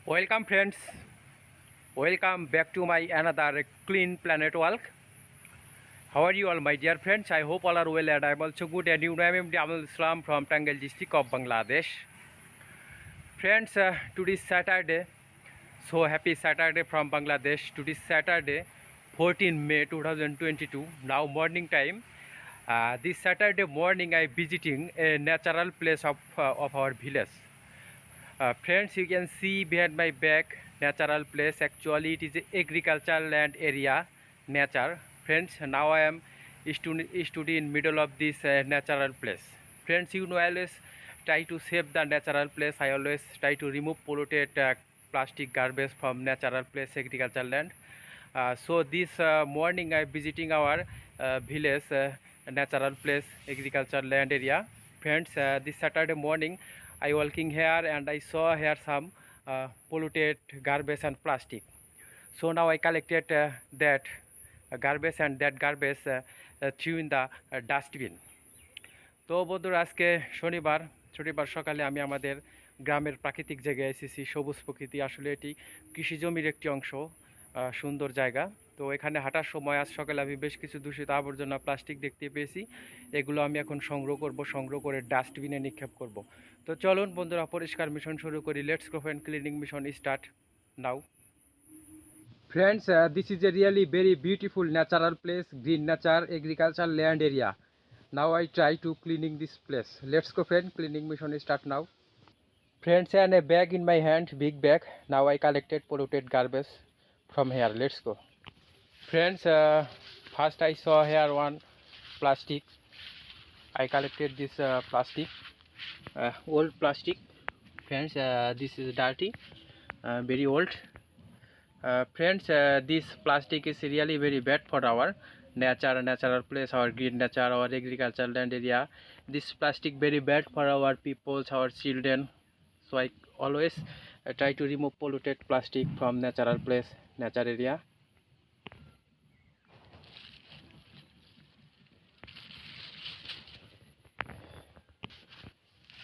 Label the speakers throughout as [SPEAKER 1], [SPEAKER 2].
[SPEAKER 1] Welcome friends, welcome back to my another Clean Planet walk. How are you all my dear friends? I hope all are well and I am also good, and you know I am Abdul Islam from Tangal district of Bangladesh. Friends, today is Saturday, so happy Saturday from Bangladesh. Today is Saturday 14 May 2022, now morning time. This Saturday morning I visiting a natural place of our village. Friends, you can see behind my back natural place. Actually it is a agricultural land area, nature. Friends, now I am study in middle of this natural place. Friends, you know I always try to save the natural place. I always try to remove polluted plastic garbage from natural place, agricultural land. So this morning I visiting our village, natural place, agricultural land area. Friends, this Saturday morning I walking here and I saw here some polluted garbage and plastic. So now I collected that garbage and that garbage threw in the dustbin. তো বন্ধুরা, আজকে শনিবার সকালে আমি আমাদের গ্রামের প্রাকৃতিক জায়গায় এসেছি। সবুজ প্রকৃতি, আসলে এটি কৃষি জমির একটি অংশ, সুন্দর জায়গা। তো এখানে হাঁটার সময় আজ সকালে আমি বেশ কিছু দূষিত আবর্জনা প্লাস্টিক দেখতে পেয়েছি। এগুলো আমি এখন সংগ্রহ করে ডাস্টবিনে নিক্ষেপ করব। তো চলুন বন্ধুরা, পরিষ্কার মিশন শুরু করি। Let's go and cleaning mission start now. Friends, this is a really very beautiful natural place, green nature, agricultural land area. Now I try to cleaning this place. Let's go friend, cleaning mission start now. Friends, and a bag in my hand, big bag. Now I collected polluted garbage from here. Let's go. Friends, first I saw here one plastic. I collected this plastic, old plastic. Friends, this is dirty, very old. Friends, this plastic is really very bad for our natural place, our green nature, our agricultural land area. This plastic very bad for our peoples, our children. So I always try to remove polluted plastic from natural place, nature area.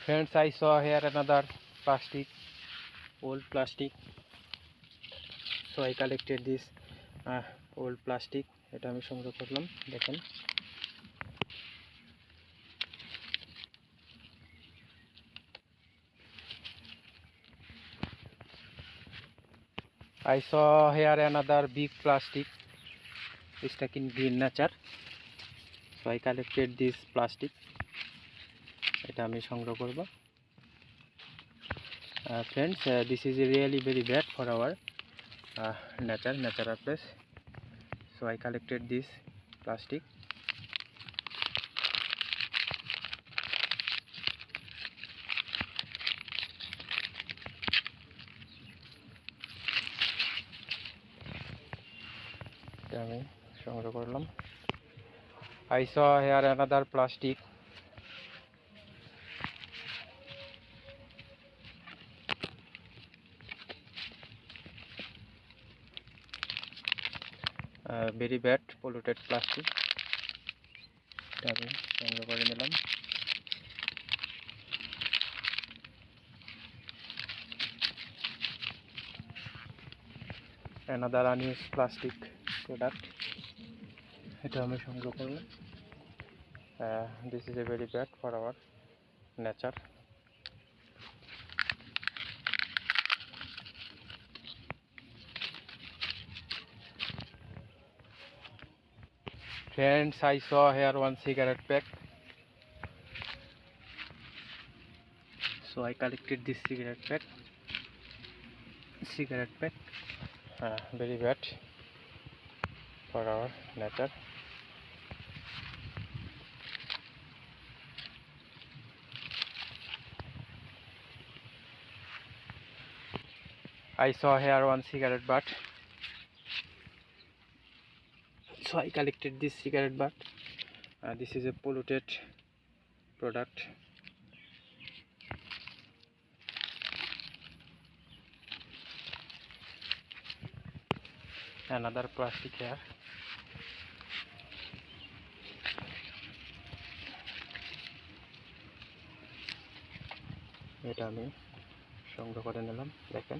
[SPEAKER 1] Friends, I saw here another plastic, old plastic. So I collected this old plastic. এটা আমি সংগ্রহ করলাম, দেখেন। I saw here another big plastic stuck in green nature. So I collected this plastic. এটা আমি সংগ্রহ করব। Friends, this is really very bad for our natural place. So I collected this plastic. আমি সংগ্রহ করলাম। I saw here another plastic. Very bad polluted plastic. আমি সংগ্রহ করে নিলাম। Another unused plastic product. এটা আমি সংগ্রহ করলাম। This is a very bad for our nature. Friends, I saw here one cigarette pack. So I collected this cigarette pack. Very bad for our nature. I saw here one cigarette butt. So I collected this cigarette butt. This is a polluted product. Another plastic here. এটা আমি সংগ্রহ করে নিলাম, দেখেন।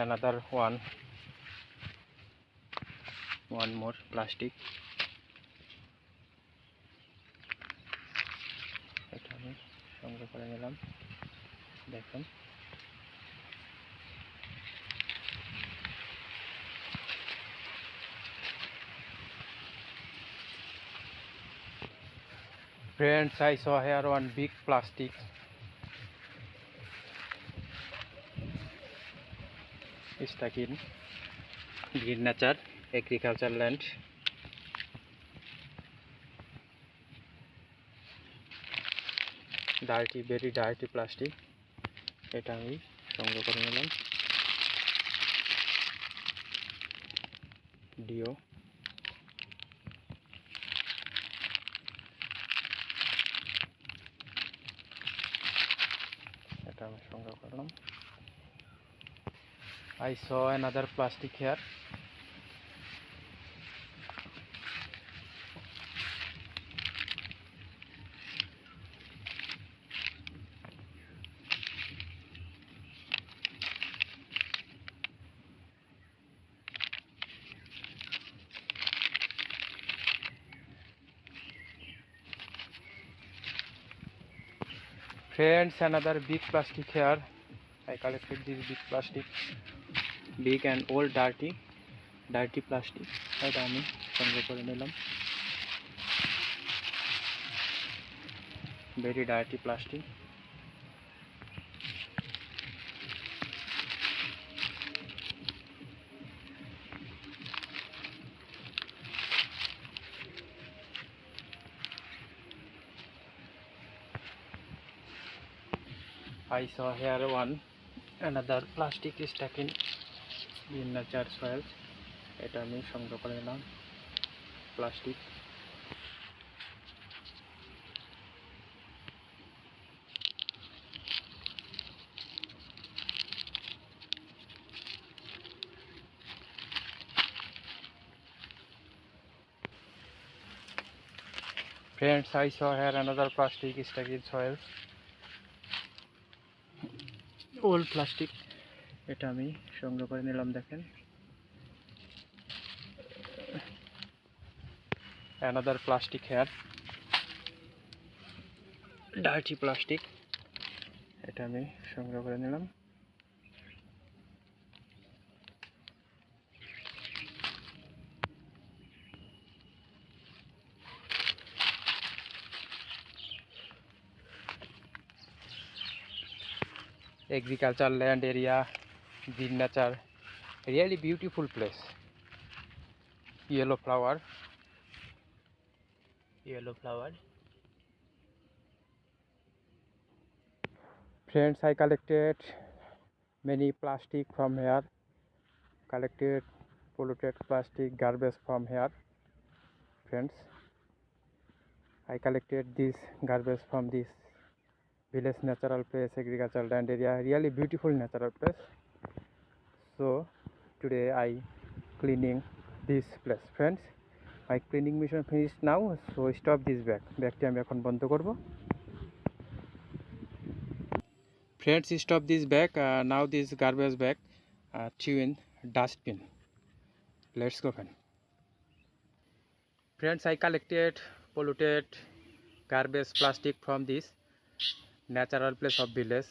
[SPEAKER 1] another one more plastic. এটা আমি সংগ্রহ করে নিলাম, দেখুন। Friends, I saw here one big plastic. Stuck in green nature agriculture land. Dirty, very dirty plastic. এটা আমি সংগ্রহ করে নিলাম। ডিও এটা আমি সংগ্রহ করলাম। I saw another plastic here. Friends, another big plastic here. I collected this big plastic, big and old dirty plastic. এটা আমি সংগ্রহ করে নিলাম। Very dirty plastic. I saw here another plastic is stuck in nature soil. এটা আমি সংগ্রহ করে নিলাম plastic. Friends, I saw here another plastic is stuck in soil. Old plastic. এটা আমি সংগ্রহ করে নিলাম, দেখেন। Another plastic here, dirty plastic. এটা আমি সংগ্রহ করে নিলাম। Agricultural land area, green nature, really beautiful place. Yellow flower. Friends, I collected many plastic from here, collected polluted plastic garbage from here. Friends, I collected this garbage from this village natural place, agricultural land area, really beautiful natural place. So today I cleaning this place. Friends, my cleaning mission finished now, so stop this bag. Bagটি আমি এখন বন্ধ করব। Friends, stop this bag. Now this garbage bag throw in dustbin. Let's go, friend. Friends, I collected polluted garbage plastic from this natural place of village,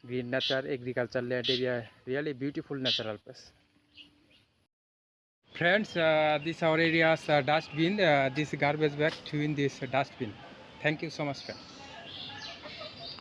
[SPEAKER 1] green nature agriculture land area, really beautiful natural place. Friends, this our area's dustbin. This garbage bag throw in this dustbin. Thank you so much, friends.